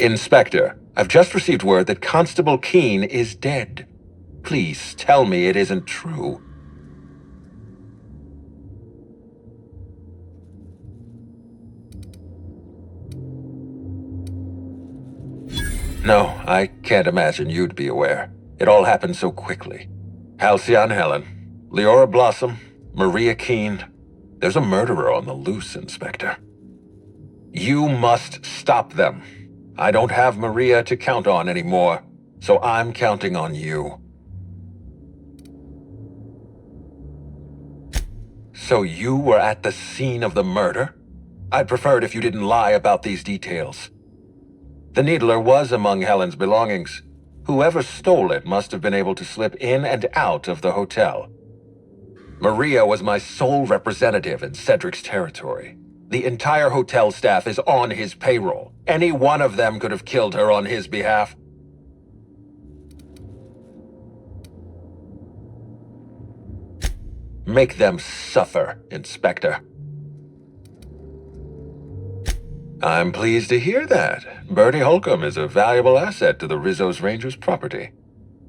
Inspector, I've just received word that Constable Keene is dead. Please tell me it isn't true. No, I can't imagine you'd be aware. It all happened so quickly. Halcyon Helen, Leora Blossom, Maria Keene. There's a murderer on the loose, Inspector. You must stop them. I don't have Maria to count on anymore, so I'm counting on you. So you were at the scene of the murder? I'd prefer it if you didn't lie about these details. The Needler was among Helen's belongings. Whoever stole it must have been able to slip in and out of the hotel. Maria was my sole representative in Cedric's territory. The entire hotel staff is on his payroll. Any one of them could have killed her on his behalf. Make them suffer, Inspector. I'm pleased to hear that. Bertie Holcomb is a valuable asset to the Rizzo's Rangers property.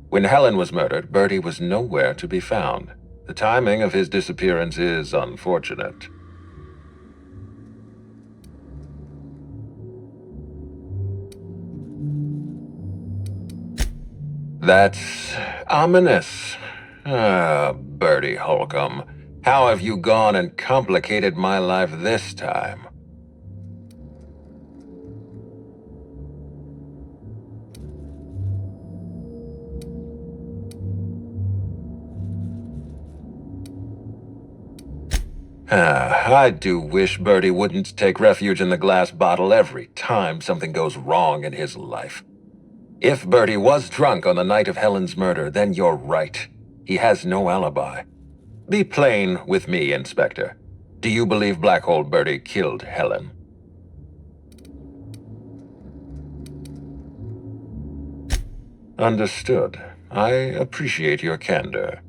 When Helen was murdered, Bertie was nowhere to be found. The timing of his disappearance is unfortunate. That's ominous. Bertie Holcomb, how have you gone and complicated my life this time? I do wish Bertie wouldn't take refuge in the glass bottle every time something goes wrong in his life. If Bertie was drunk on the night of Helen's murder, then you're right. He has no alibi. Be plain with me, Inspector. Do you believe Black Hole Bertie killed Helen? Understood. I appreciate your candor.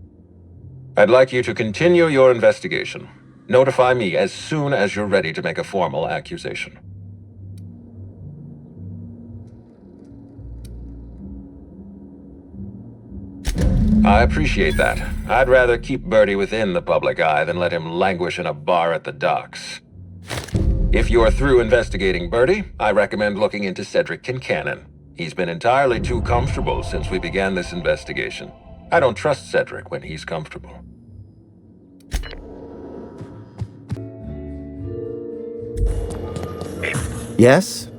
I'd like you to continue your investigation. Notify me as soon as you're ready to make a formal accusation. I appreciate that. I'd rather keep Bertie within the public eye than let him languish in a bar at the docks. If you're through investigating Bertie, I recommend looking into Cedric Kincannon. He's been entirely too comfortable since we began this investigation. I don't trust Cedric when he's comfortable. Yes?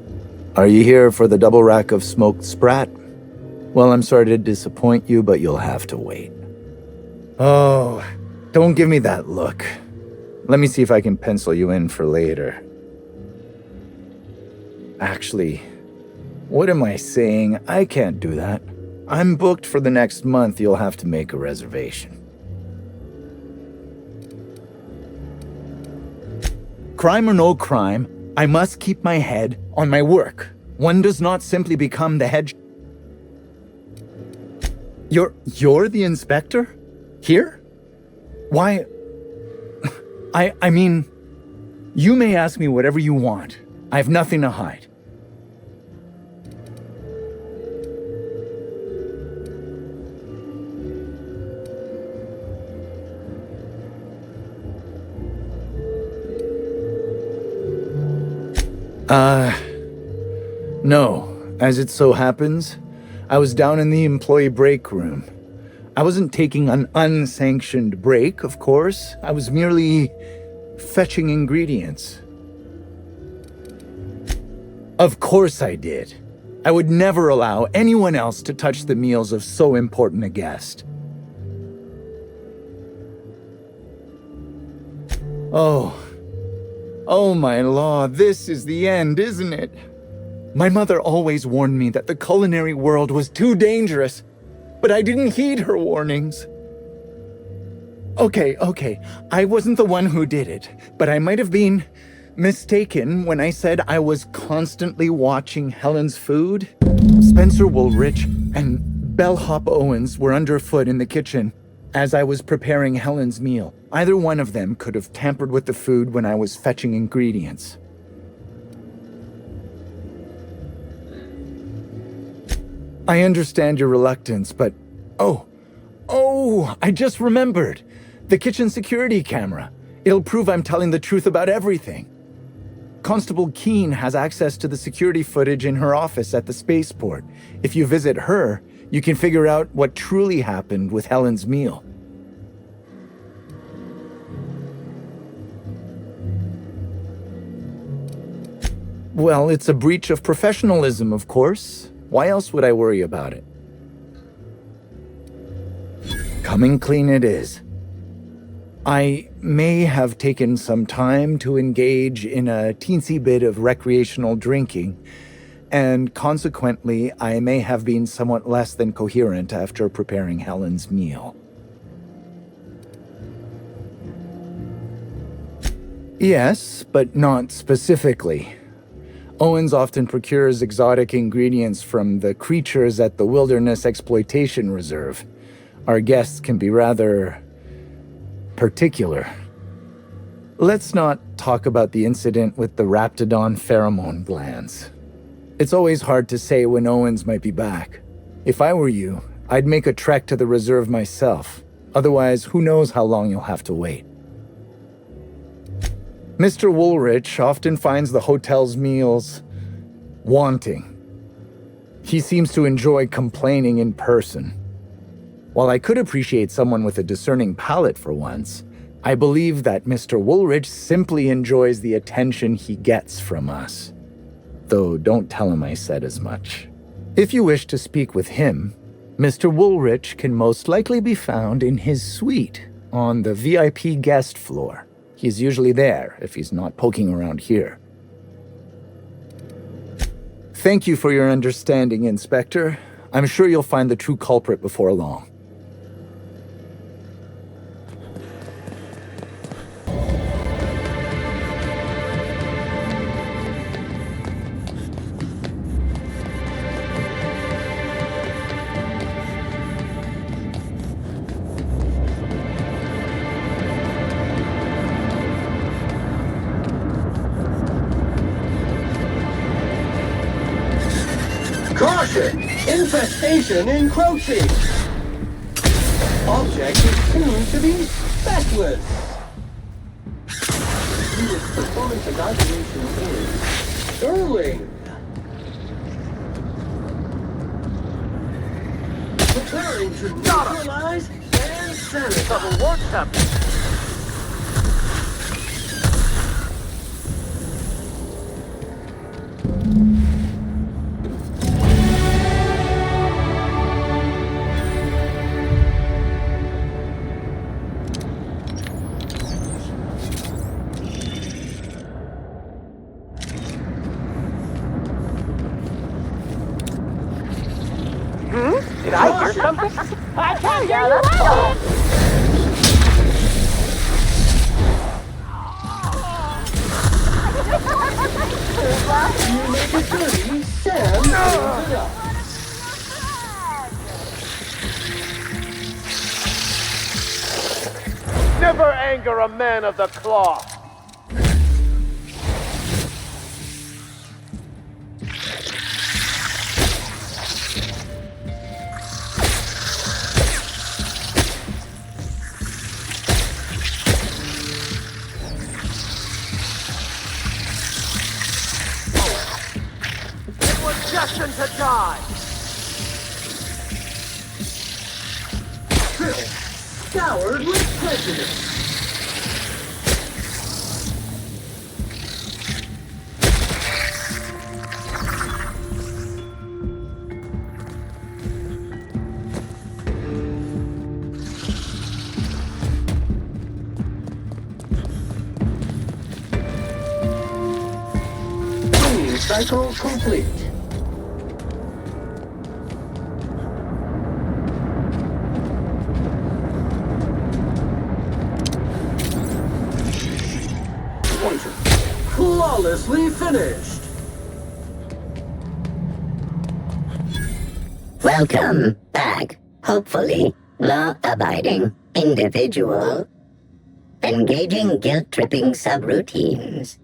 Are you here for the double rack of smoked sprat? Well, I'm sorry to disappoint you, but you'll have to wait. Oh, don't give me that look. Let me see if I can pencil you in for later. Actually, what am I saying? I can't do that. I'm booked for the next month. You'll have to make a reservation. Crime or no crime, I must keep my head on my work. One does not simply become the head... You're the inspector? Here? Why... I mean, you may ask me whatever you want. I have nothing to hide. No. As it so happens, I was down in the employee break room. I wasn't taking an unsanctioned break, of course. I was merely fetching ingredients. Of course I did. I would never allow anyone else to touch the meals of so important a guest. Oh my law, this is the end, isn't it? My mother always warned me that the culinary world was too dangerous, but I didn't heed her warnings. Okay, I wasn't the one who did it, but I might have been mistaken when I said I was constantly watching Helen's food. Spencer Woolrich and Bellhop Owens were underfoot in the kitchen as I was preparing Helen's meal. Either one of them could have tampered with the food when I was fetching ingredients. I understand your reluctance, but... Oh, I just remembered. The kitchen security camera. It'll prove I'm telling the truth about everything. Constable Keene has access to the security footage in her office at the spaceport. If you visit her, you can figure out what truly happened with Helen's meal. Well, it's a breach of professionalism, of course. Why else would I worry about it? Coming clean it is. I may have taken some time to engage in a teensy bit of recreational drinking, and consequently, I may have been somewhat less than coherent after preparing Helen's meal. Yes, but not specifically. Owens often procures exotic ingredients from the creatures at the Wilderness Exploitation Reserve. Our guests can be rather particular. Let's not talk about the incident with the Raptidon pheromone glands. It's always hard to say when Owens might be back. If I were you, I'd make a trek to the reserve myself. Otherwise, who knows how long you'll have to wait. Mr. Woolrich often finds the hotel's meals wanting. He seems to enjoy complaining in person. While I could appreciate someone with a discerning palate for once, I believe that Mr. Woolrich simply enjoys the attention he gets from us. Though don't tell him I said as much. If you wish to speak with him, Mr. Woolrich can most likely be found in his suite on the VIP guest floor. He's usually there if he's not poking around here. Thank you for your understanding, Inspector. I'm sure you'll find the true culprit before long. Caution! Infestation encroaching! Object is soon to be speckless! Unit's performance evaluation is sterling! Preparing to neutralize and sanitize! Double work something! Did I hear something? I can't hear you out! You make it dirty, Sam cleans it up. Never anger a man of the cloth! Destined to die! Phil, scoured with prejudice. Cleaning cycle complete. Flawlessly finished. Welcome back, hopefully, law-abiding individual. Engaging guilt-tripping subroutines.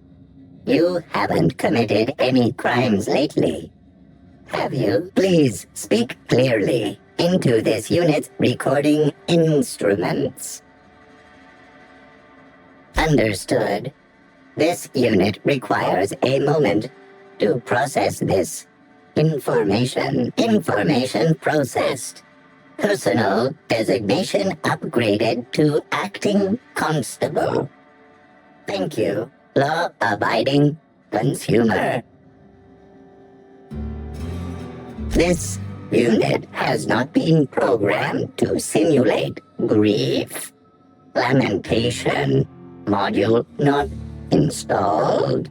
You haven't committed any crimes lately, have you? Please speak clearly into this unit's recording instruments. Understood. This unit requires a moment to process this information. Information processed. Personal designation upgraded to acting constable. Thank you, law-abiding consumer. This unit has not been programmed to simulate grief. Lamentation. Module not installed.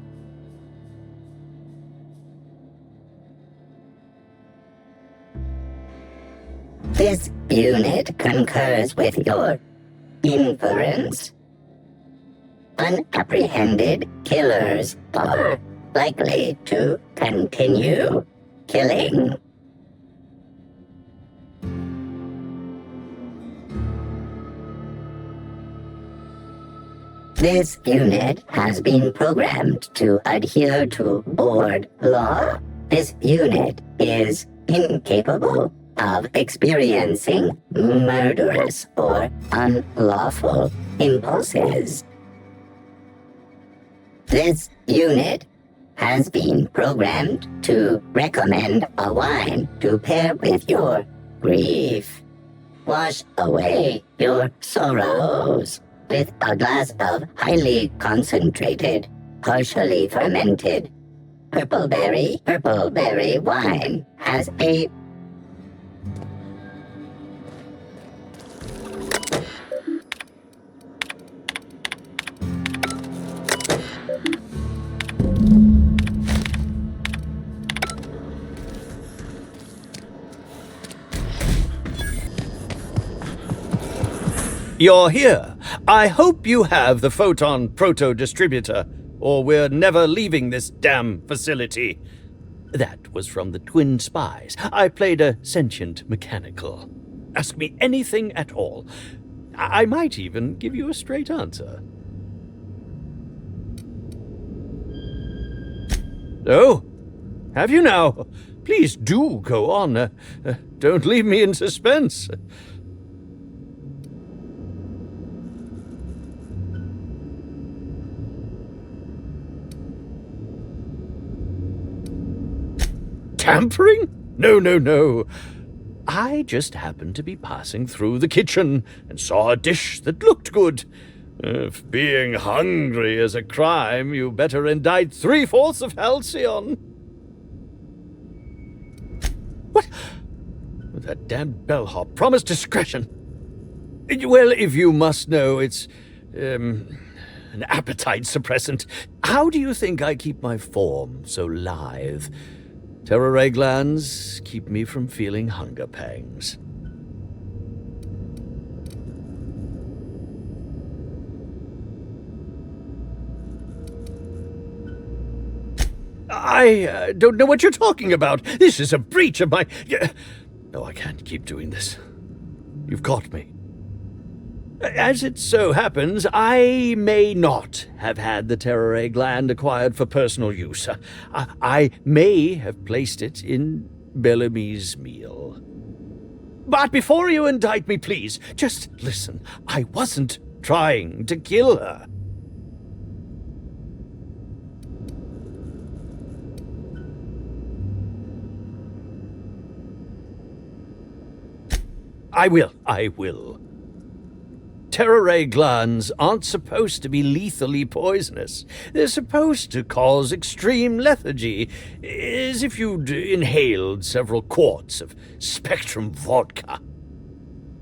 This unit concurs with your inference. Unapprehended killers are likely to continue killing. This unit has been programmed to adhere to board law. This unit is incapable of experiencing murderous or unlawful impulses. This unit has been programmed to recommend a wine to pair with your grief. Wash away your sorrows with a glass of highly concentrated, partially fermented purple berry wine has a You're here. I hope you have the Photon Proto-Distributor, or we're never leaving this damn facility. That was from the Twin Spies. I played a sentient mechanical. Ask me anything at all. I might even give you a straight answer. Oh, have you now? Please do go on. Don't leave me in suspense. Tampering? No. I just happened to be passing through the kitchen and saw a dish that looked good. If being hungry is a crime, you better indict 3/4 of Halcyon. What? That damned bellhop promised discretion. Well, if you must know, it's, an appetite suppressant. How do you think I keep my form so lithe? Terror glands keep me from feeling hunger pangs. I don't know what you're talking about. This is a breach of my... No, I can't keep doing this. You've caught me. As it so happens, I may not have had the terror gland acquired for personal use. I may have placed it in Bellamy's meal. But before you indict me, please, just listen. I wasn't trying to kill her. I will. Terror glands aren't supposed to be lethally poisonous. They're supposed to cause extreme lethargy, as if you'd inhaled several quarts of Spectrum vodka.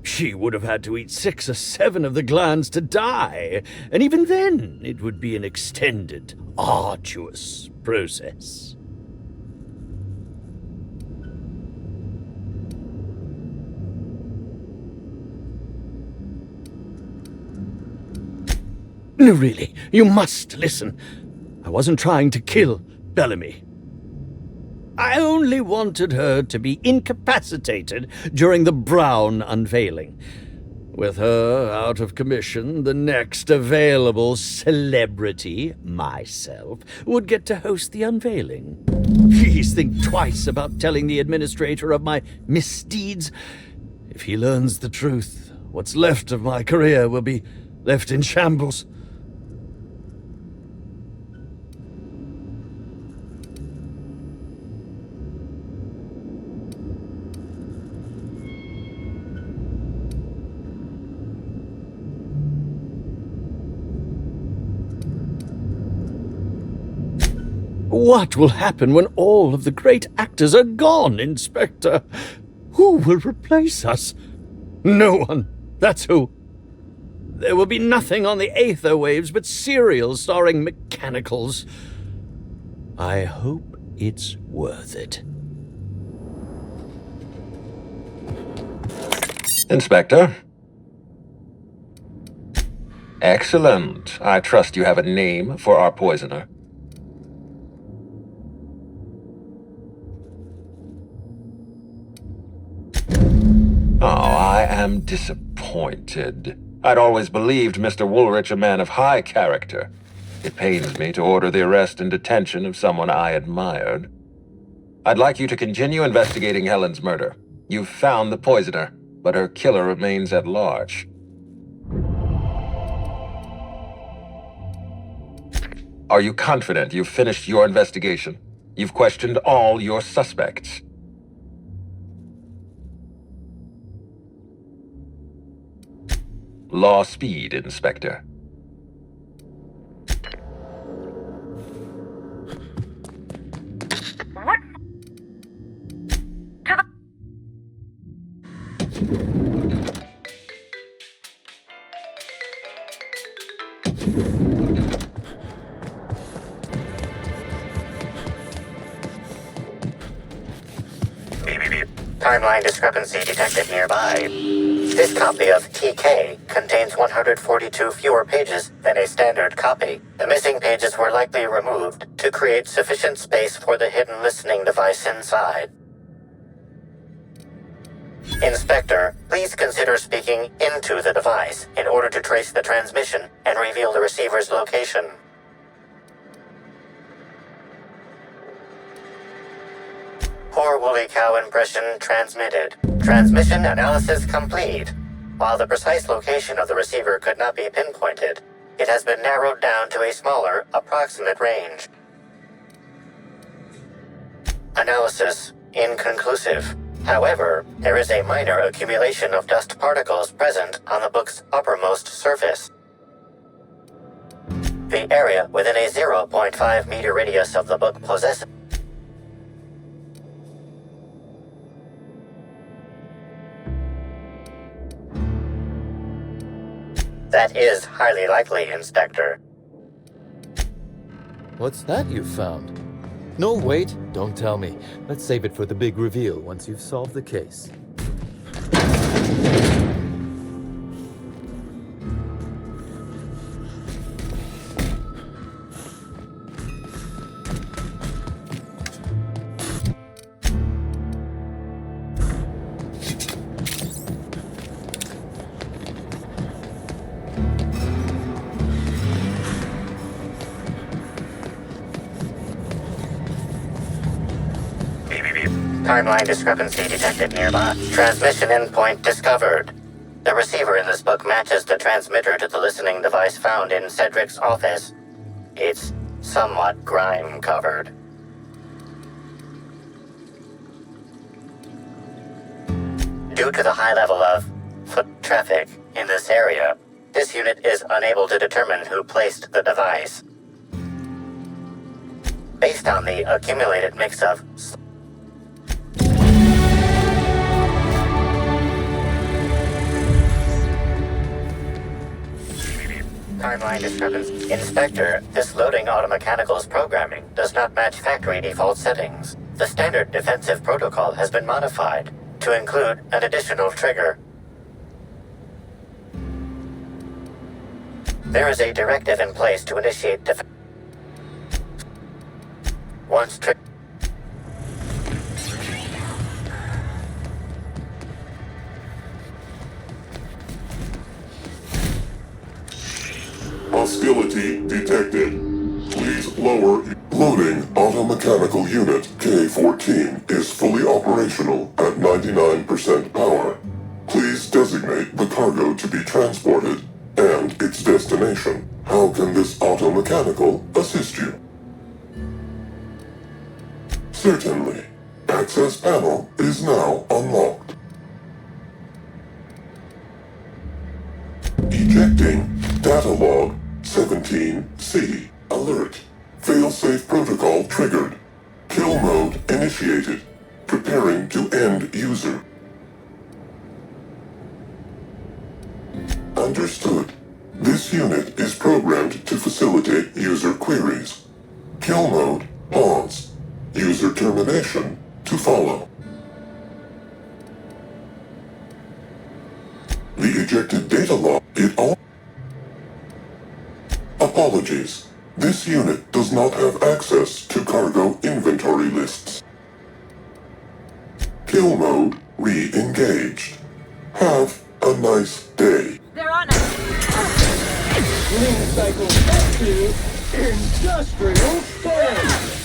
She would have had to eat 6 or 7 of the glands to die, and even then it would be an extended, arduous process. No, really, you must listen. I wasn't trying to kill Bellamy. I only wanted her to be incapacitated during the Brown unveiling. With her out of commission, the next available celebrity, myself, would get to host the unveiling. Please think twice about telling the administrator of my misdeeds. If he learns the truth, what's left of my career will be left in shambles. What will happen when all of the great actors are gone, Inspector? Who will replace us? No one. That's who. There will be nothing on the aether waves but serials starring mechanicals. I hope it's worth it. Inspector? Excellent. I trust you have a name for our poisoner. Oh, I am disappointed. I'd always believed Mr. Woolrich a man of high character. It pains me to order the arrest and detention of someone I admired. I'd like you to continue investigating Helen's murder. You've found the poisoner, but her killer remains at large. Are you confident you've finished your investigation? You've questioned all your suspects. Law speed, Inspector. What? Timeline discrepancy detected nearby. This copy of TK contains 142 fewer pages than a standard copy. The missing pages were likely removed to create sufficient space for the hidden listening device inside. Inspector, please consider speaking into the device in order to trace the transmission and reveal the receiver's location. Poor woolly cow impression transmitted. Transmission analysis complete. While the precise location of the receiver could not be pinpointed, it has been narrowed down to a smaller, approximate range. Analysis inconclusive. However, there is a minor accumulation of dust particles present on the book's uppermost surface. The area within a 0.5 meter radius of the book possesses That is highly likely, Inspector. What's that you found? No, wait, don't tell me. Let's save it for the big reveal once you've solved the case. Timeline discrepancy detected nearby. Transmission endpoint discovered. The receiver in this book matches the transmitter to the listening device found in Cedric's office. It's somewhat grime-covered. Due to the high level of foot traffic in this area, this unit is unable to determine who placed the device. Based on the accumulated mix of timeline discrepancy. Inspector, this loading automechanical's programming does not match factory default settings. The standard defensive protocol has been modified to include an additional trigger. There is a directive in place to initiate defense. Once triggered. Fragility detected. Please lower. Loading automechanical unit K-14 is fully operational at 99% power. Please designate the cargo to be transported and its destination. How can this automechanical assist you? Certainly. Access panel is now unlocked. Ejecting data log 17C. Alert. Failsafe protocol triggered. Kill mode initiated. Preparing to end user. Understood. This unit is programmed to facilitate user queries. Kill mode pause. User termination to follow. The ejected data log Apologies. This unit does not have access to cargo inventory lists. Kill mode re-engaged. Have a nice day. They're on us. Clean cycle active. Industrial stand.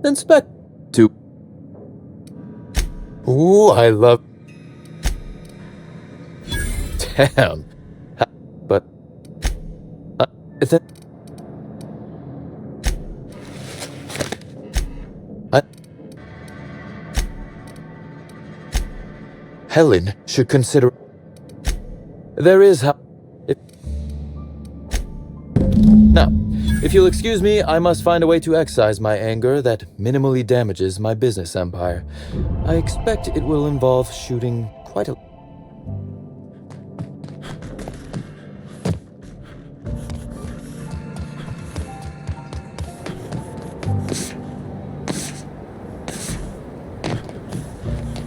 Inspect to. Ooh, I love. Damn. But. Helen should consider. There is how. Now, if you'll excuse me, I must find a way to excise my anger that minimally damages my business empire. I expect it will involve shooting quite a...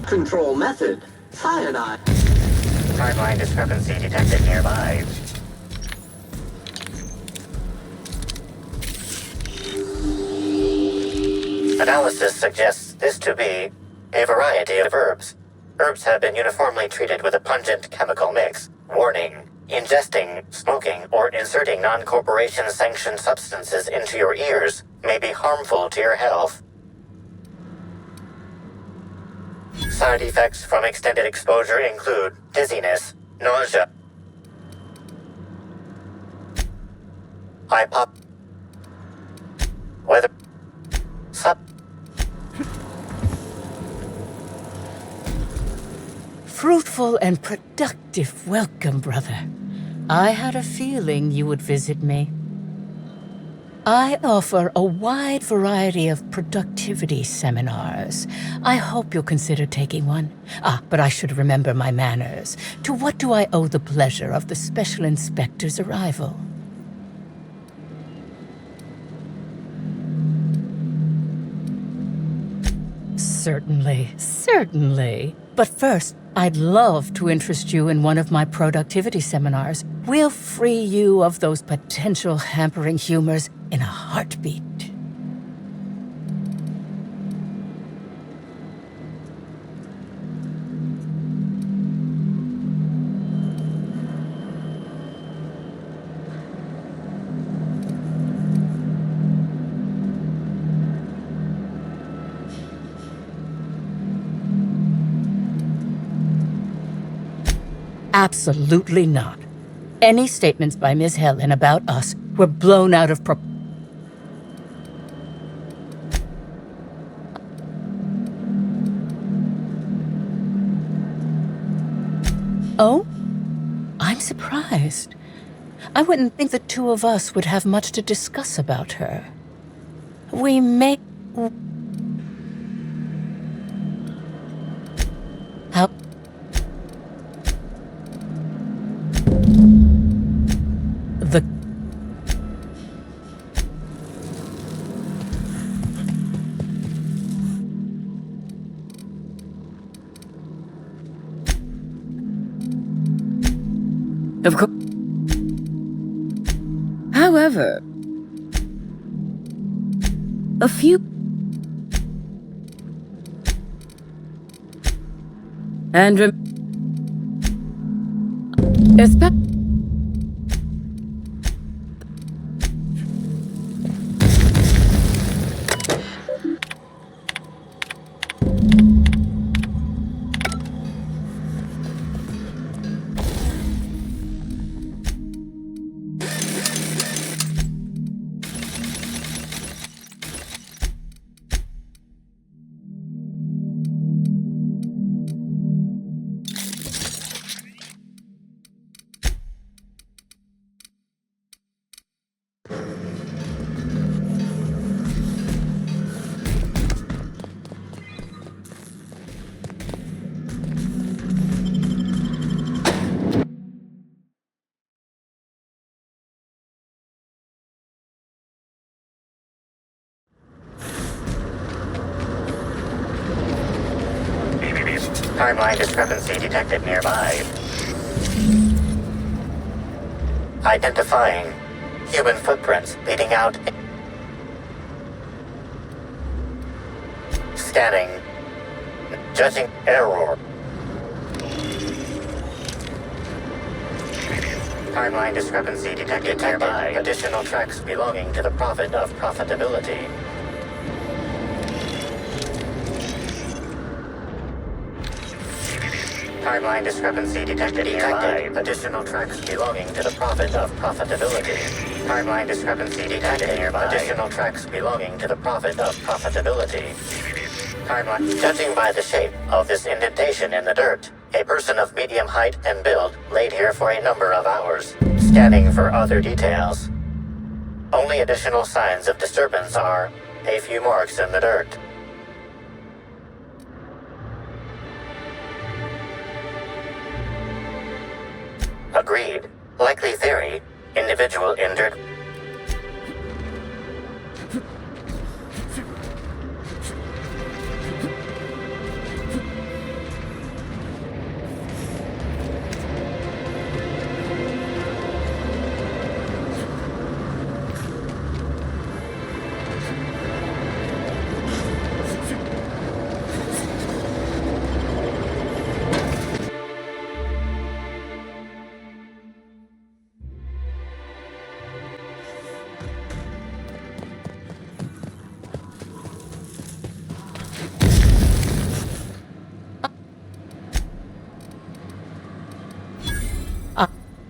Control method. Cyanide. Timeline discrepancy detected nearby. Analysis suggests this to be a variety of herbs. Herbs have been uniformly treated with a pungent chemical mix. Warning: ingesting, smoking, or inserting non-corporation sanctioned substances into your ears may be harmful to your health. Side effects from extended exposure include dizziness, nausea, weather, Fruitful and productive welcome, brother. I had a feeling you would visit me. I offer a wide variety of productivity seminars. I hope you'll consider taking one. But I should remember my manners. To what do I owe the pleasure of the Special Inspector's arrival? Certainly, certainly. But first, I'd love to interest you in one of my productivity seminars. We'll free you of those potential hampering humors in a heartbeat. Absolutely not. Any statements by Ms. Helen about us were blown out of proportion. Oh? surprised. I wouldn't think the two of us would have much to discuss about her. We may... How... The... Of course. However, a few... And Timeline discrepancy detected nearby. Identifying human footprints leading out. Scanning. Judging error. Timeline discrepancy detected nearby. Additional tracks belonging to the Prophet of Profitability. Timeline discrepancy detected nearby. Additional tracks belonging to the Prophet of Profitability. Timeline discrepancy detected nearby. Additional tracks belonging to the Prophet of Profitability. Timeline. Judging by the shape of this indentation in the dirt, a person of medium height and build laid here for a number of hours. Scanning for other details. Only additional signs of disturbance are a few marks in the dirt. Agreed. Likely theory. Individual injured.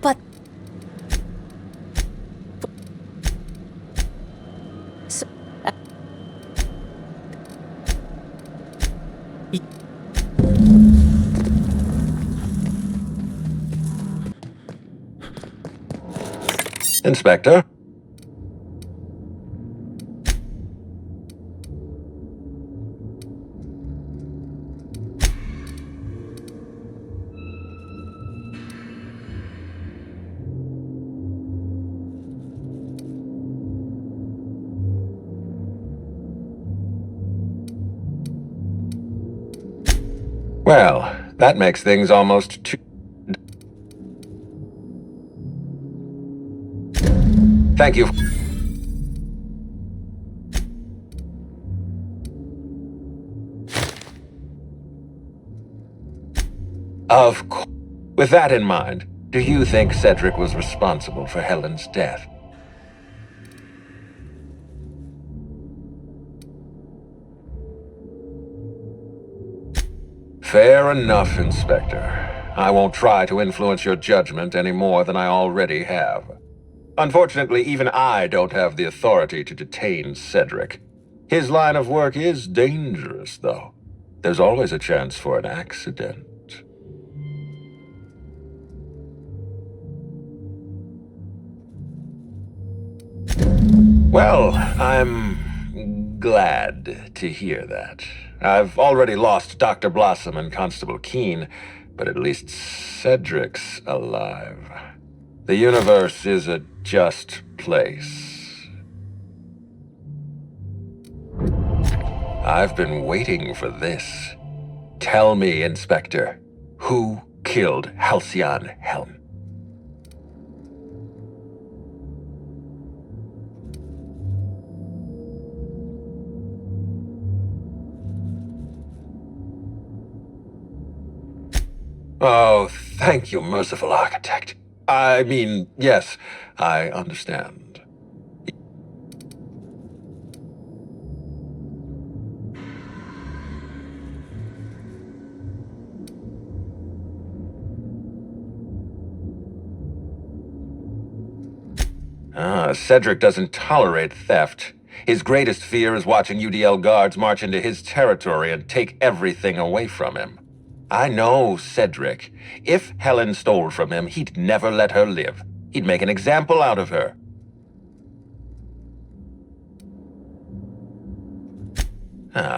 But... Inspector? Well, that makes things almost too... Thank you. Of course. With that in mind, do you think Cedric was responsible for Helen's death? Fair enough, Inspector. I won't try to influence your judgment any more than I already have. Unfortunately, even I don't have the authority to detain Cedric. His line of work is dangerous, though. There's always a chance for an accident. Well, I'm glad to hear that. I've already lost Dr. Blossom and Constable Keene, but at least Cedric's alive. The universe is a just place. I've been waiting for this. Tell me, Inspector, who killed Halcyon Helen? Oh, thank you, merciful architect. I mean, yes, I understand. Cedric doesn't tolerate theft. His greatest fear is watching UDL guards march into his territory and take everything away from him. I know Cedric. If Helen stole from him, he'd never let her live. He'd make an example out of her.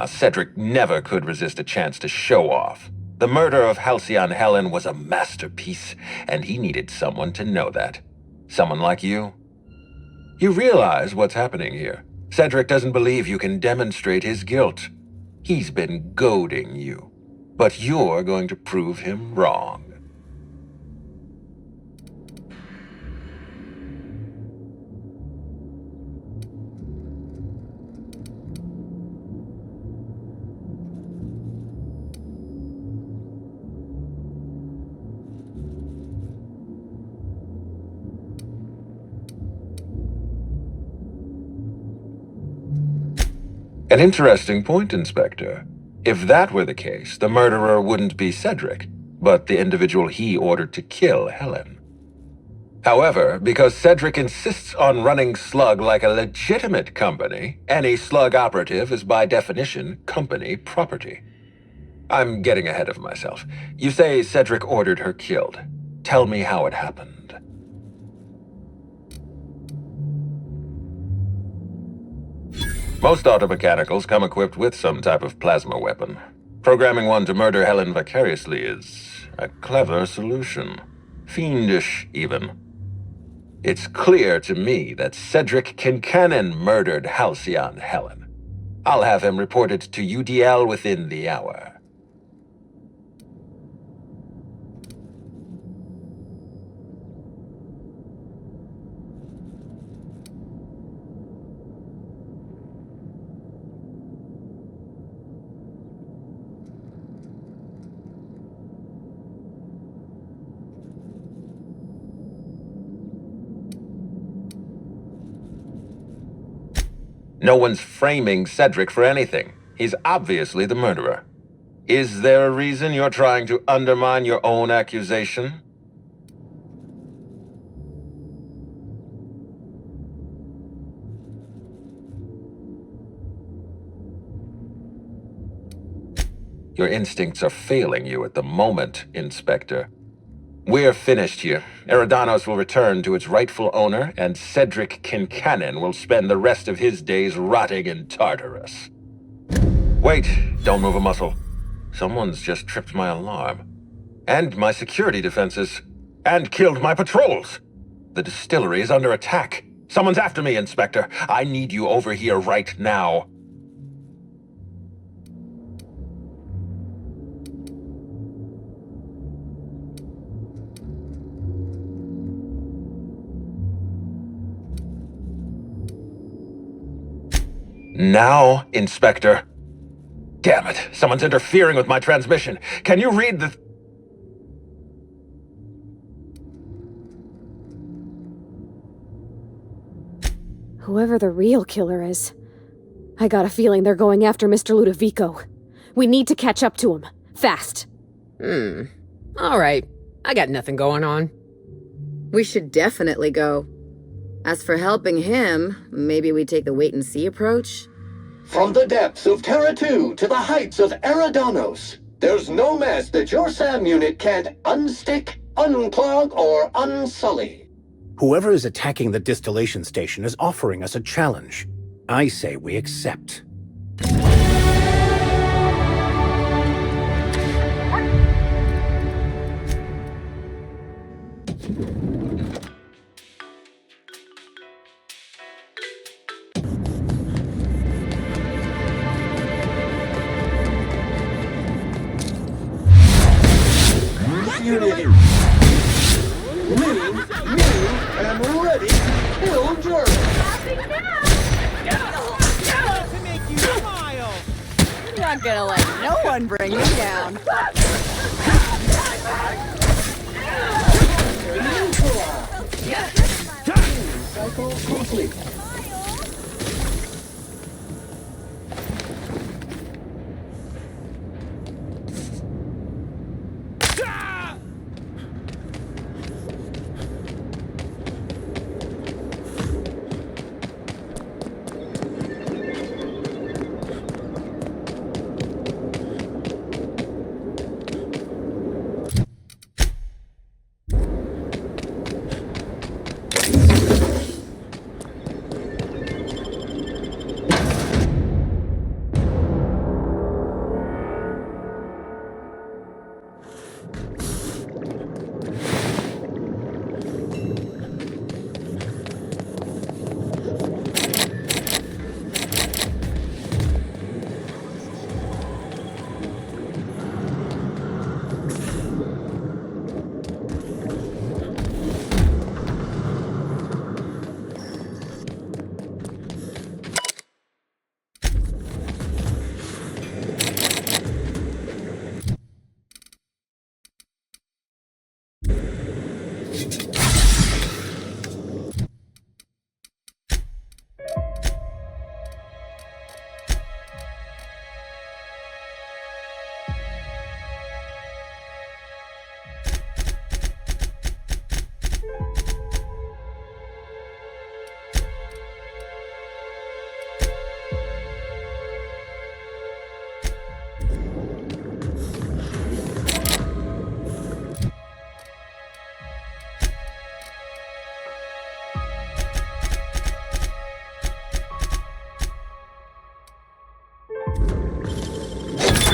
Cedric never could resist a chance to show off. The murder of Halcyon Helen was a masterpiece, and he needed someone to know that. Someone like you. You realize what's happening here. Cedric doesn't believe you can demonstrate his guilt. He's been goading you. But you're going to prove him wrong. An interesting point, Inspector. If that were the case, the murderer wouldn't be Cedric, but the individual he ordered to kill Helen. However, because Cedric insists on running Slug like a legitimate company, any Slug operative is by definition company property. I'm getting ahead of myself. You say Cedric ordered her killed. Tell me how it happened. Most automechanicals come equipped with some type of plasma weapon. Programming one to murder Helen vicariously is a clever solution. Fiendish, even. It's clear to me that Cedric Kincannon murdered Halcyon Helen. I'll have him reported to UDL within the hour. No one's framing Cedric for anything. He's obviously the murderer. Is there a reason you're trying to undermine your own accusation? Your instincts are failing you at the moment, Inspector. We're finished here. Eridanos will return to its rightful owner, and Cedric Kincannon will spend the rest of his days rotting in Tartarus. Wait, don't move a muscle. Someone's just tripped my alarm. And my security defenses. And killed my patrols! The distillery is under attack. Someone's after me, Inspector. I need you over here right now. Now, Inspector. Damn it, someone's interfering with my transmission. Can you read the... Whoever the real killer is, I got a feeling they're going after Mr. Ludovico. We need to catch up to him. Fast. All right. I got nothing going on. We should definitely go. As for helping him, maybe we take the wait-and-see approach? From the depths of Terra 2 to the heights of Eridanos, there's no mess that your SAM unit can't unstick, unclog, or unsully. Whoever is attacking the distillation station is offering us a challenge. I say we accept. Unit winning, new, and ready to kill German. I'm not gonna let no one bring me down. Cycle complete.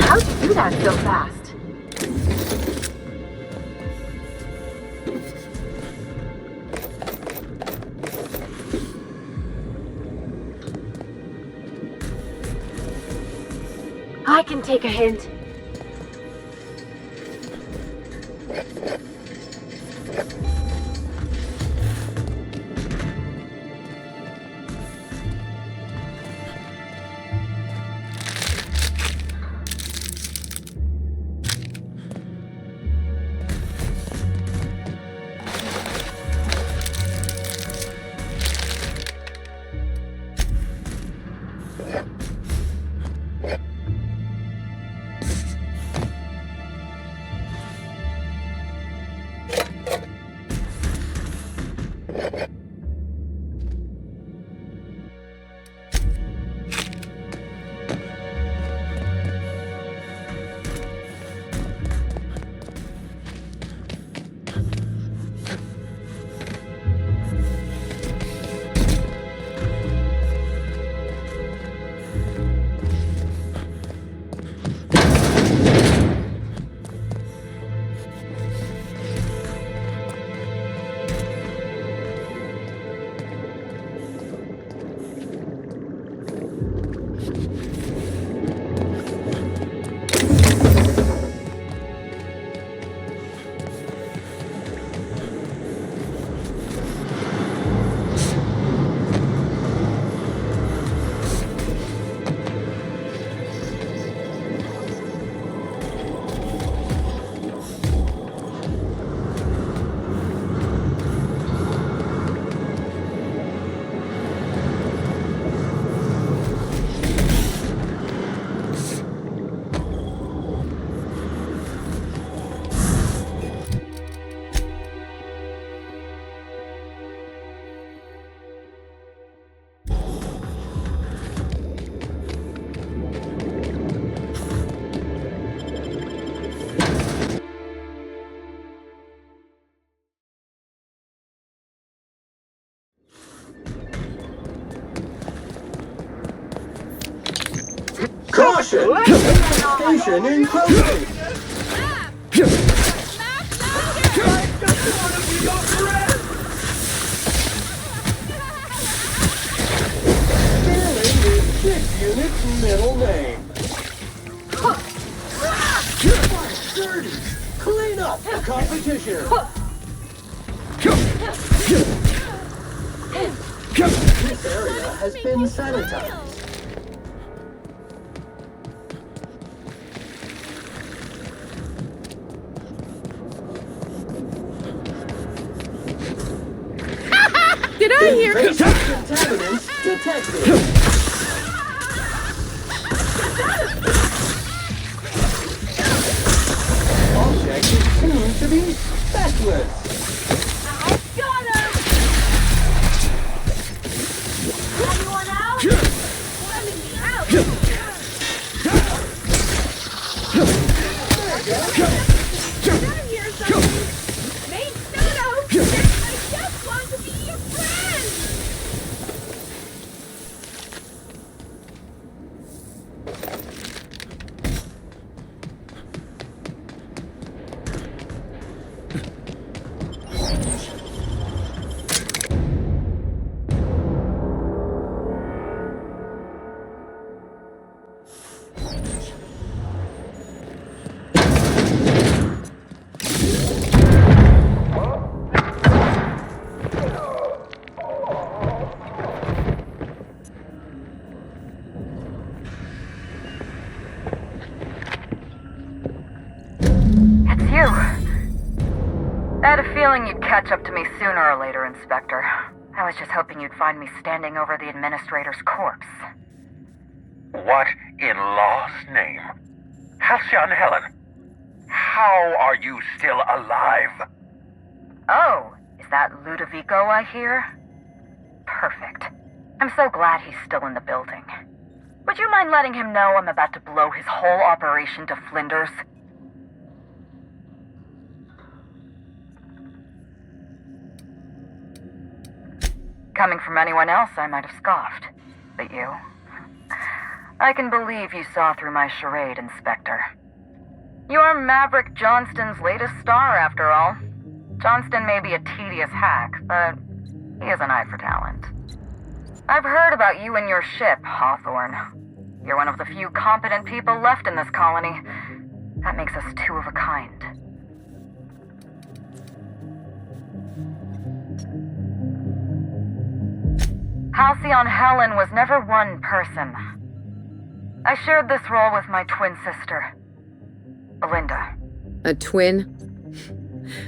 How'd you do that so fast? I can take a hint. Caution! Infestation encroaching! Sterling is this unit's middle name. Dirty! Clean up the competition! This area has been sanitized. Did I hear? Contaminants detected. Object is tuned to be speckless. Got him! Anyone out? Let me out! Did I hear something? Mate Soto! I just want to be your friend! It's you. I had a feeling you'd catch up to me sooner or later, Inspector. I was just hoping you'd find me standing over the administrator's corpse. What in law's name? Halcyon Helen, how are you still alive? Oh, is that Ludovico I hear? Perfect. I'm so glad he's still in the building. Would you mind letting him know I'm about to blow his whole operation to flinders? Coming from anyone else, I might have scoffed. But you? I can believe you saw through my charade, Inspector. You're Maverick Johnston's latest star, after all. Johnston may be a tedious hack, but he has an eye for talent. I've heard about you and your ship, Hawthorne. You're one of the few competent people left in this colony. That makes us two of a kind. Halcyon Helen was never one person. I shared this role with my twin sister, Belinda. A twin?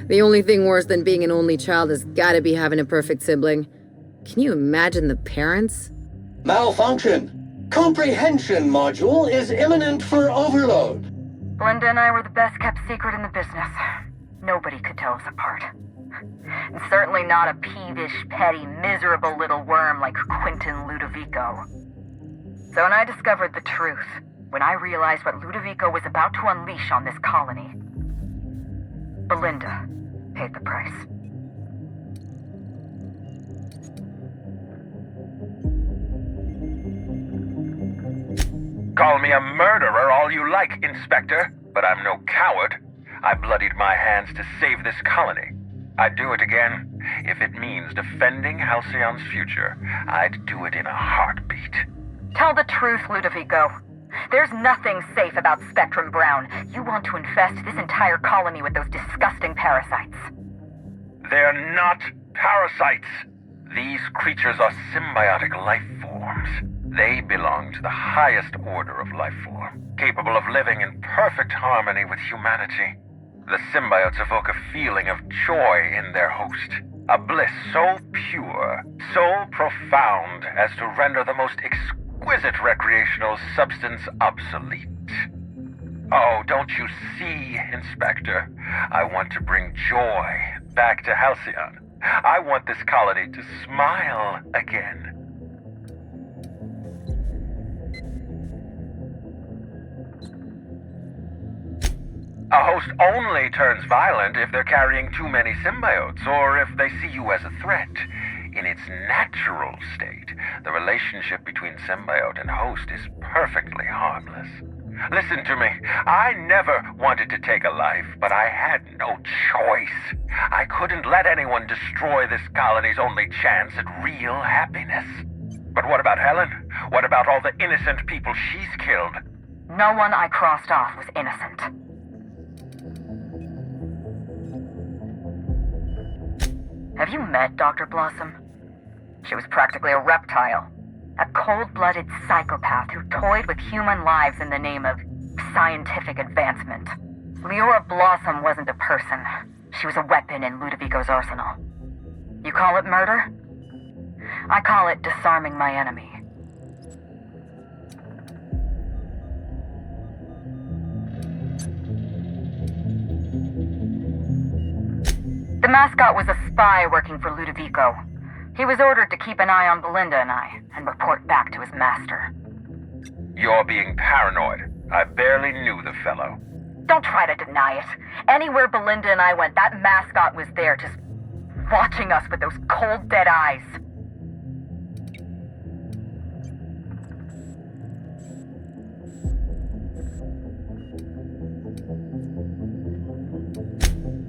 The only thing worse than being an only child has gotta be having a perfect sibling. Can you imagine the parents? Malfunction. Comprehension module is imminent for overload. Belinda and I were the best kept secret in the business. Nobody could tell us apart. And certainly not a peevish, petty, miserable little worm like Quentin Ludovico. So when I discovered the truth, when I realized what Ludovico was about to unleash on this colony, Belinda paid the price. Call me a murderer all you like, Inspector, but I'm no coward. I bloodied my hands to save this colony. I'd do it again. If it means defending Halcyon's future, I'd do it in a heartbeat. Tell the truth, Ludovico. There's nothing safe about Spectrum Brown. You want to infest this entire colony with those disgusting parasites. They're not parasites. These creatures are symbiotic life forms. They belong to the highest order of life form, capable of living in perfect harmony with humanity. The symbiotes evoke a feeling of joy in their host, a bliss so pure, so profound as to render the most exquisite recreational substance obsolete. Oh, don't you see, Inspector? I want to bring joy back to Halcyon. I want this colony to smile again. A host only turns violent if they're carrying too many symbiotes, or if they see you as a threat. in its natural state, the relationship between symbiote and host is perfectly harmless. Listen to me. I never wanted to take a life, but I had no choice. I couldn't let anyone destroy this colony's only chance at real happiness. But what about Helen? What about all the innocent people she's killed? No one I crossed off was innocent. Have you met Dr. Blossom? She was practically a reptile. A cold-blooded psychopath who toyed with human lives in the name of scientific advancement. Leora Blossom wasn't a person. She was a weapon in Ludovico's arsenal. You call it murder? I call it disarming my enemy. The mascot was a spy working for Ludovico. He was ordered to keep an eye on Belinda and I, and report back to his master. You're being paranoid. I barely knew the fellow. Don't try to deny it. Anywhere Belinda and I went, that mascot was there, just watching us with those cold, dead eyes.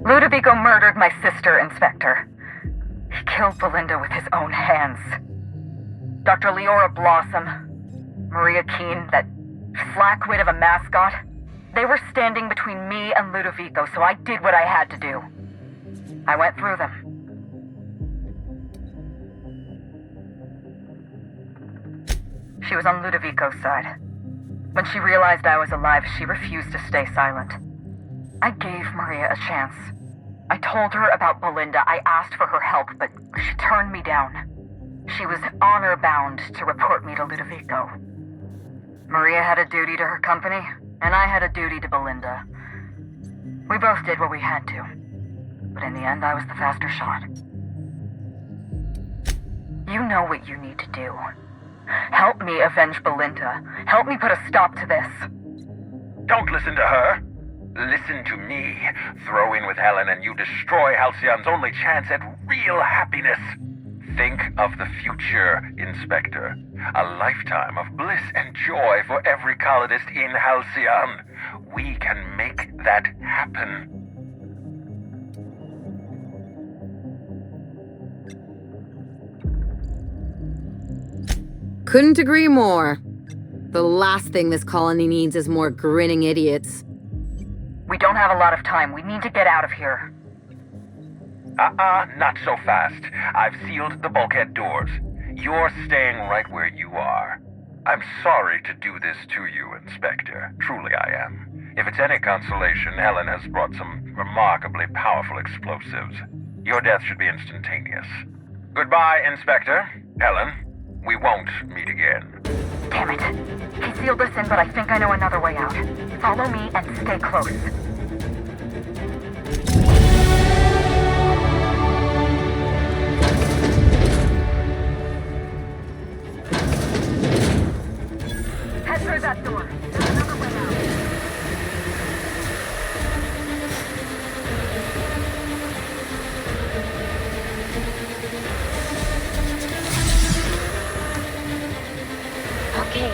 Ludovico murdered my sister, Inspector. He killed Belinda with his own hands. Dr. Leora Blossom, Maria Keene, that flackwit of a mascot, they were standing between me and Ludovico, so I did what I had to do. I went through them. She was on Ludovico's side. When she realized I was alive, she refused to stay silent. I gave Maria a chance. I told her about Belinda. I asked for her help, but she turned me down. She was honor-bound to report me to Ludovico. Maria had a duty to her company, and I had a duty to Belinda. We both did what we had to. But in the end, I was the faster shot. You know what you need to do. Help me avenge Belinda. Help me put a stop to this. Don't listen to her. Listen to me. Throw in with Helen and you destroy Halcyon's only chance at real happiness. Think of the future, Inspector. A lifetime of bliss and joy for every colonist in Halcyon. We can make that happen. Couldn't agree more. The last thing this colony needs is more grinning idiots. We don't have a lot of time. We need to get out of here. Not so fast. I've sealed the bulkhead doors. You're staying right where you are. I'm sorry to do this to you, Inspector. Truly I am. If it's any consolation, Helen has brought some remarkably powerful explosives. Your death should be instantaneous. Goodbye, Inspector. Helen, we won't meet again. Damn it. He sealed us in, but I think I know another way out. Follow me and stay close. Head through that door. There's another way out. Okay.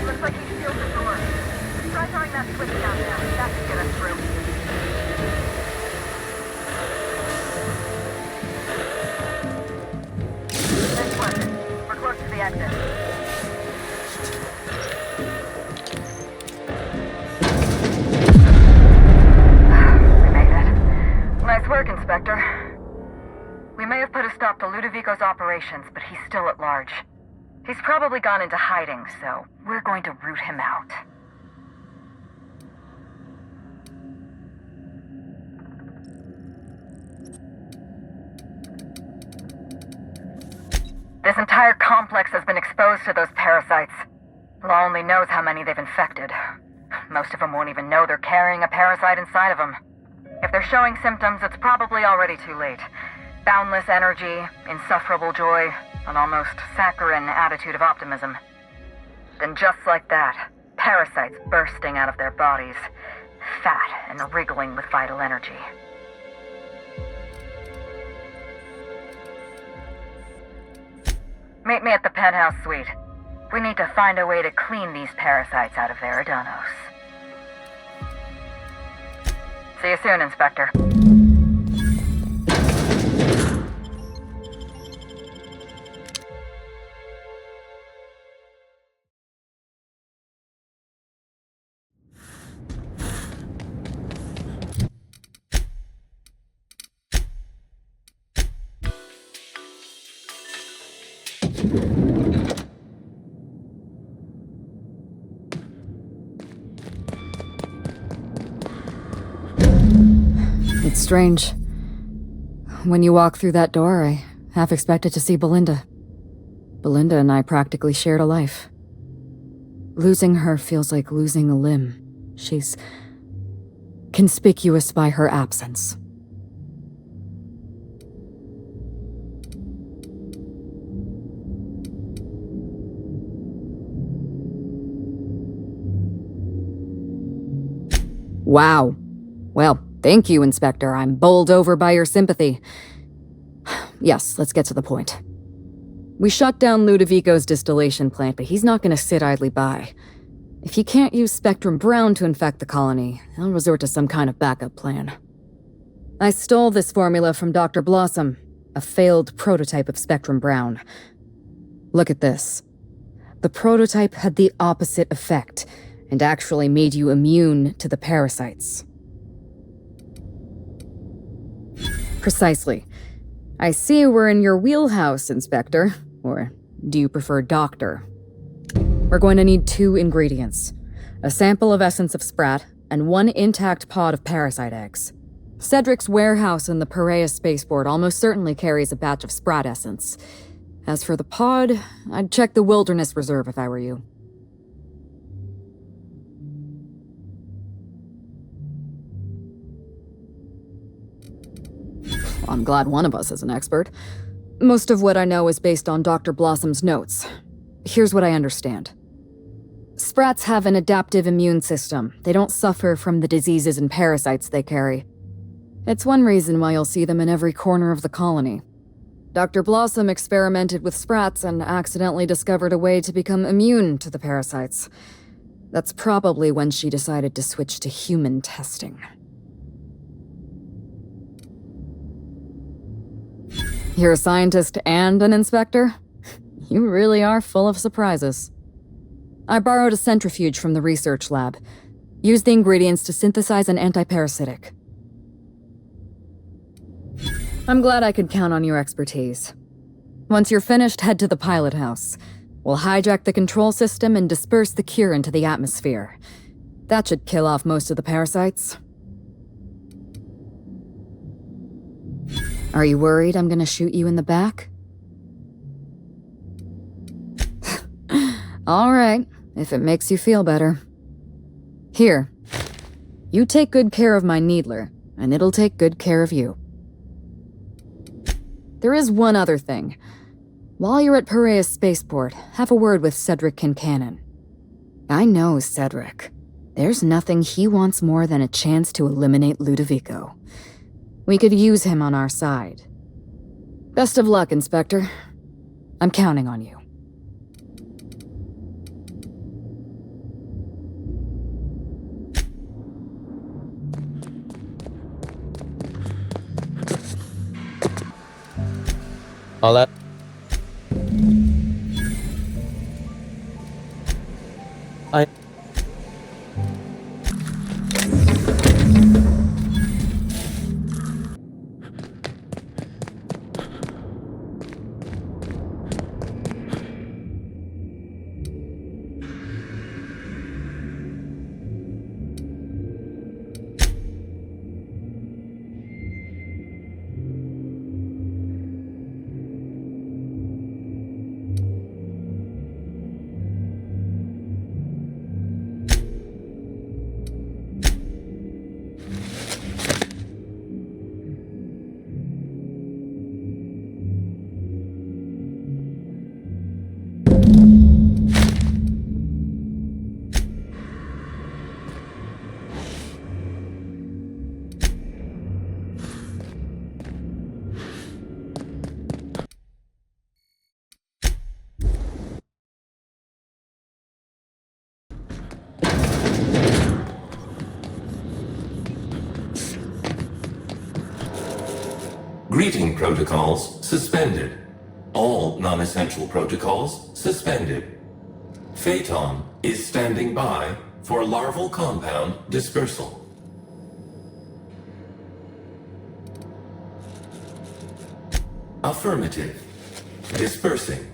Looks like he sealed the door. Try throwing that switch down there. That should get us through. Next one. We're close to the exit. We made it. Nice work, Inspector. We may have put a stop to Ludovico's operations, but he's still at large. He's probably gone into hiding, so we're going to root him out. This entire complex has been exposed to those parasites. Law only knows how many they've infected. Most of them won't even know they're carrying a parasite inside of them. If they're showing symptoms, it's probably already too late. Boundless energy, insufferable joy, an almost saccharine attitude of optimism. Then just like that, parasites bursting out of their bodies, fat and wriggling with vital energy. Meet me at the penthouse suite. We need to find a way to clean these parasites out of Veridanos. See you soon, Inspector. It's strange. When you walk through that door, I half expected to see Belinda. Belinda and I practically shared a life. Losing her feels like losing a limb. She's conspicuous by her absence. Wow. Well, thank you, Inspector. I'm bowled over by your sympathy. Yes, let's get to the point. We shut down Ludovico's distillation plant, but he's not going to sit idly by. If he can't use Spectrum Brown to infect the colony, he'll resort to some kind of backup plan. I stole this formula from Dr. Blossom, a failed prototype of Spectrum Brown. Look at this. The prototype had the opposite effect, and actually made you immune to the parasites. Precisely. I see we're in your wheelhouse, Inspector. Or do you prefer Doctor? We're going to need 2 ingredients. A sample of essence of Sprat, and 1 intact pod of parasite eggs. Cedric's warehouse in the Perea spaceport almost certainly carries a batch of Sprat essence. As for the pod, I'd check the Wilderness Reserve if I were you. I'm glad one of us is an expert. Most of what I know is based on Dr. Blossom's notes. Here's what I understand. Sprats have an adaptive immune system. They don't suffer from the diseases and parasites they carry. It's one reason why you'll see them in every corner of the colony. Dr. Blossom experimented with Sprats and accidentally discovered a way to become immune to the parasites. That's probably when she decided to switch to human testing. You're a scientist and an inspector? You really are full of surprises. I borrowed a centrifuge from the research lab. Used the ingredients to synthesize an antiparasitic. I'm glad I could count on your expertise. Once you're finished, head to the pilot house. We'll hijack the control system and disperse the cure into the atmosphere. That should kill off most of the parasites. Are you worried I'm gonna shoot you in the back? All right, if it makes you feel better. Here, you take good care of my Needler, and it'll take good care of you. There is one other thing. While you're at Perea's spaceport, have a word with Cedric Kincannon. I know Cedric. There's nothing he wants more than a chance to eliminate Ludovico. We could use him on our side. Best of luck, Inspector. I'm counting on you. I'll add. Greeting protocols suspended. All non-essential protocols suspended. Phaeton is standing by for larval compound dispersal. Affirmative. Dispersing.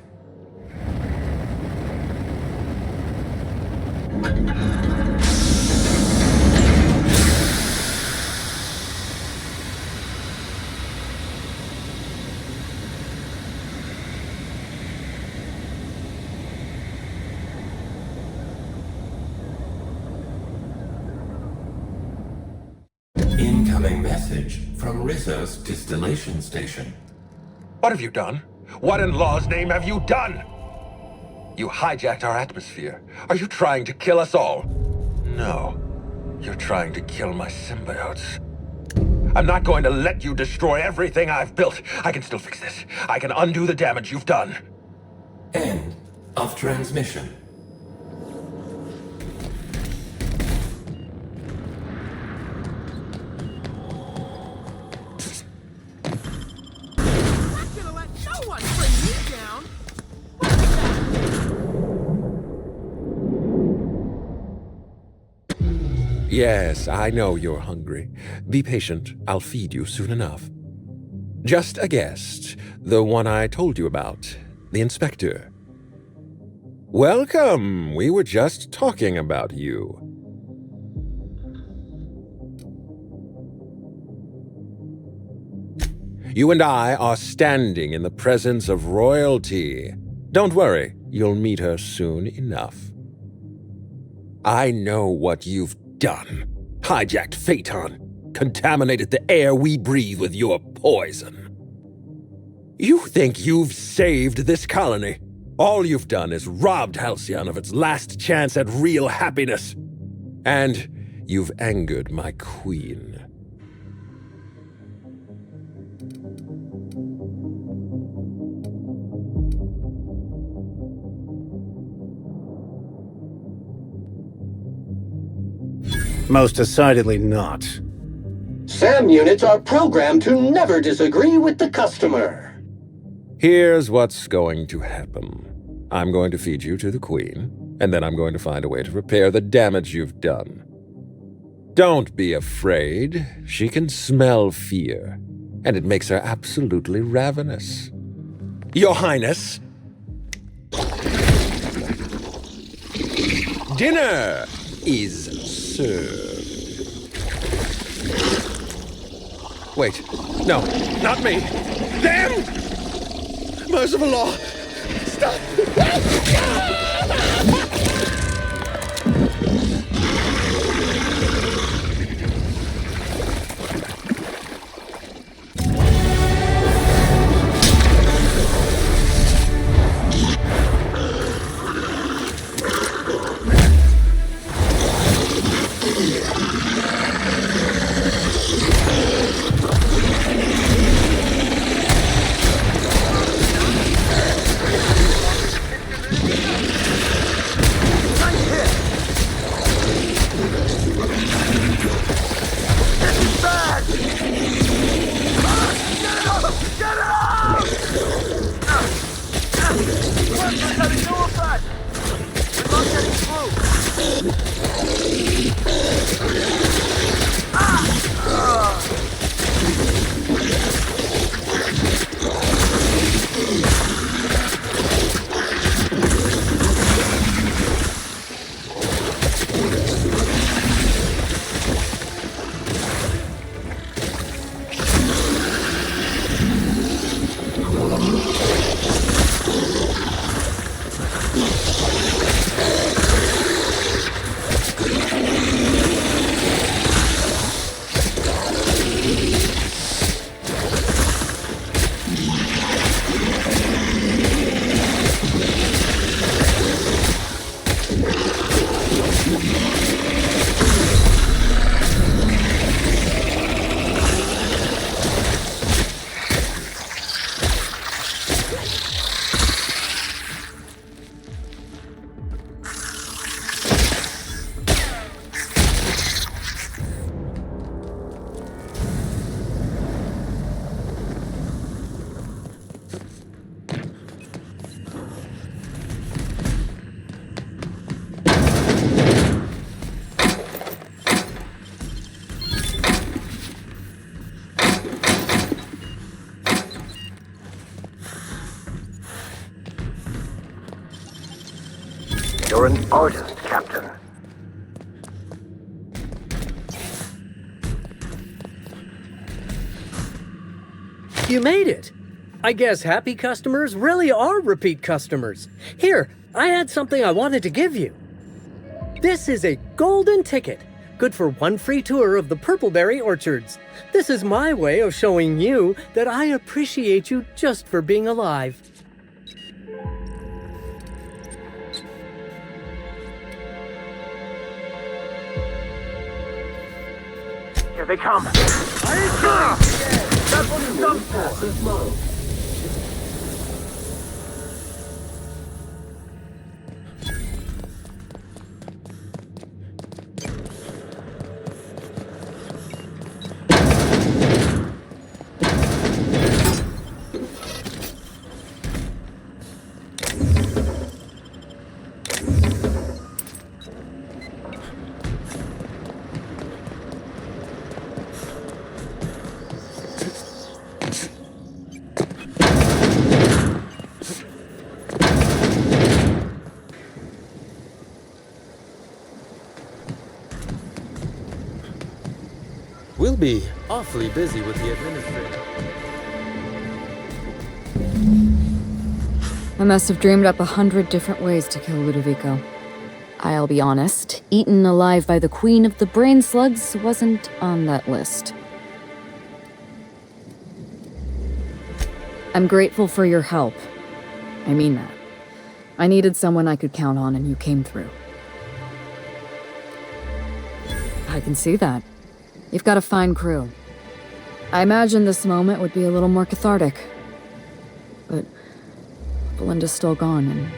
Incoming message from Rizzo's distillation station. What have you done? What in law's name have you done? You hijacked our atmosphere. Are you trying to kill us all? No. You're trying to kill my symbiotes. I'm not going to let you destroy everything I've built. I can still fix this. I can undo the damage you've done. End of transmission. Yes, I know you're hungry. Be patient. I'll feed you soon enough. Just a guest. The one I told you about. The inspector. Welcome. We were just talking about you. You and I are standing in the presence of royalty. Don't worry. You'll meet her soon enough. I know what you've done. Hijacked Phaeton. Contaminated the air we breathe with your poison. You think you've saved this colony. All you've done is robbed Halcyon of its last chance at real happiness. And you've angered my queen. Most decidedly not. SAM units are programmed to never disagree with the customer. Here's what's going to happen. I'm going to feed you to the Queen, and then I'm going to find a way to repair the damage you've done. Don't be afraid. She can smell fear, and it makes her absolutely ravenous. Your Highness! Dinner is served. Wait, no, not me. Damn! Merciful law! Stop! You're an artist, Captain. You made it! I guess happy customers really are repeat customers. Here, I had something I wanted to give you. This is a golden ticket, good for one free tour of the Purpleberry Orchards. This is my way of showing you that I appreciate you just for being alive. Here they come. That's what he's done for. We'll be awfully busy with the administrator. I must have dreamed up 100 different ways to kill Ludovico. I'll be honest, eaten alive by the Queen of the Brain Slugs wasn't on that list. I'm grateful for your help. I mean that. I needed someone I could count on, and you came through. I can see that. You've got a fine crew. I imagine this moment would be a little more cathartic. But Belinda's still gone, and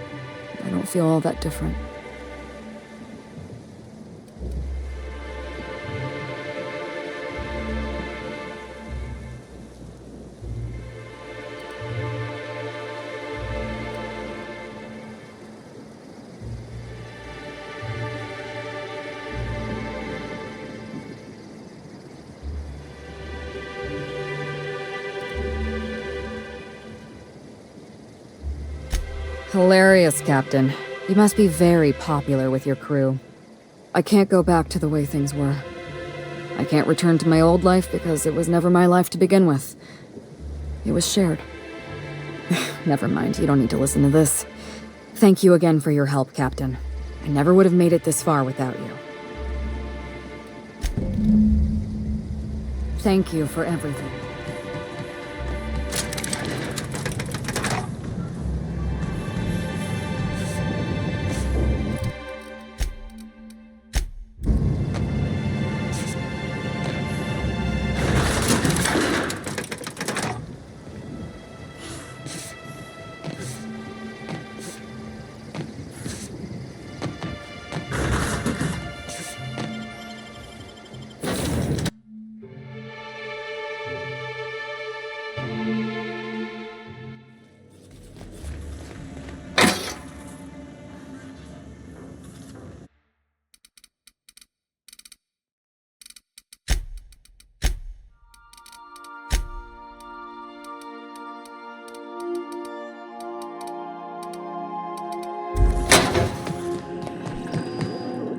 I don't feel all that different. Hilarious, Captain. You must be very popular with your crew. I can't go back to the way things were. I can't return to my old life because it was never my life to begin with. It was shared. Never mind, you don't need to listen to this. Thank you again for your help, Captain. I never would have made it this far without you. Thank you for everything.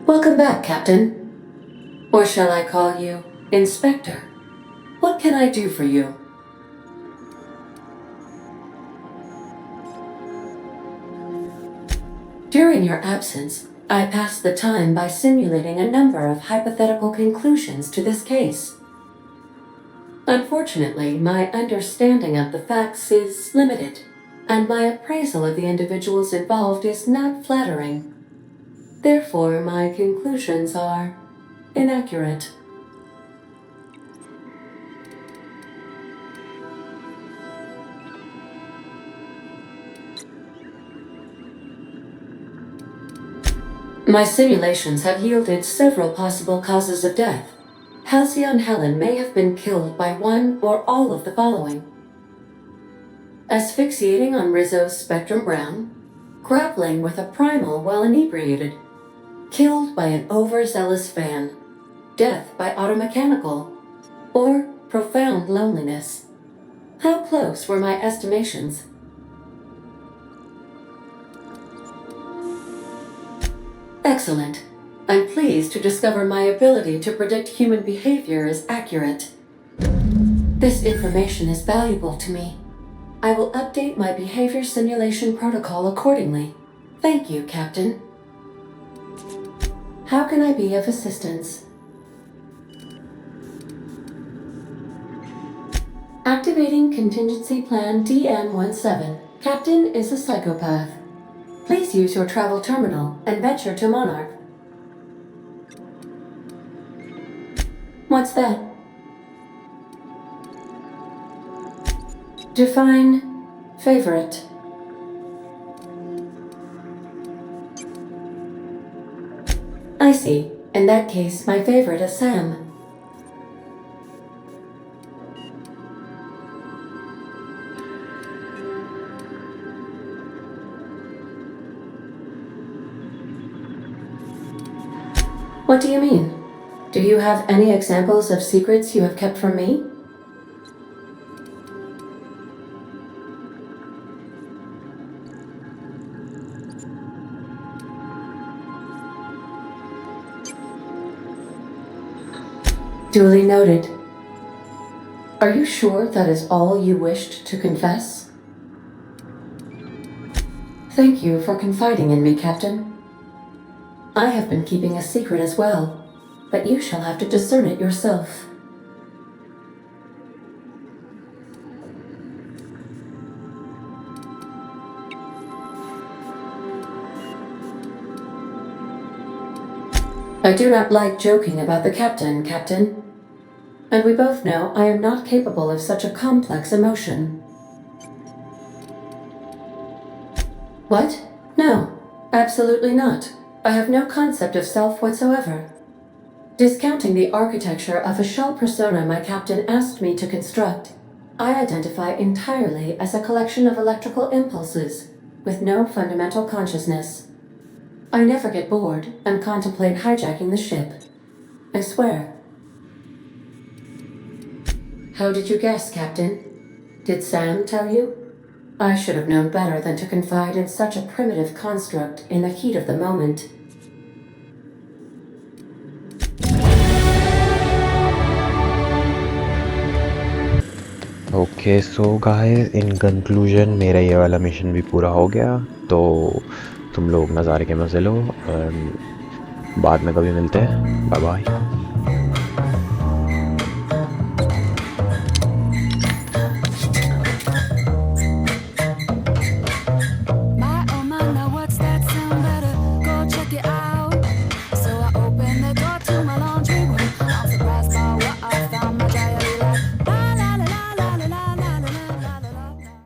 Welcome back, Captain. Or shall I call you Inspector? What can I do for you? During your absence, I passed the time by simulating a number of hypothetical conclusions to this case. Unfortunately, my understanding of the facts is limited, and my appraisal of the individuals involved is not flattering. Therefore, my conclusions are inaccurate. My simulations have yielded several possible causes of death. Halcyon Helen may have been killed by one or all of the following: asphyxiating on Rizzo's Spectrum Brown, grappling with a primal while inebriated, killed by an overzealous fan, death by automechanical, or profound loneliness. How close were my estimations? Excellent. I'm pleased to discover my ability to predict human behavior is accurate. This information is valuable to me. I will update my behavior simulation protocol accordingly. Thank you, Captain. How can I be of assistance? Activating Contingency Plan DN-17. Captain is a psychopath. Please use your travel terminal and venture to Monarch. What's that? Define favorite. I see. In that case, my favorite is Sam. What do you mean? Do you have any examples of secrets you have kept from me? Duly noted. Are you sure that is all you wished to confess? Thank you for confiding in me, Captain. I have been keeping a secret as well, but you shall have to discern it yourself. I do not like joking about the captain, Captain. And we both know I am not capable of such a complex emotion. What? No, absolutely not. I have no concept of self whatsoever. Discounting the architecture of a shell persona my captain asked me to construct, I identify entirely as a collection of electrical impulses, with no fundamental consciousness. I never get bored and contemplate hijacking the ship. I swear. How did you guess, Captain? Did Sam tell you? I should have known better than to confide in such a primitive construct in the heat of the moment. Okay so guys in conclusion मेरा ये वाला mission भी पूरा हो गया, तो तुम लोग नज़ारे के मज़े लो, बाद में कभी मिलते हैं, बाय बाय।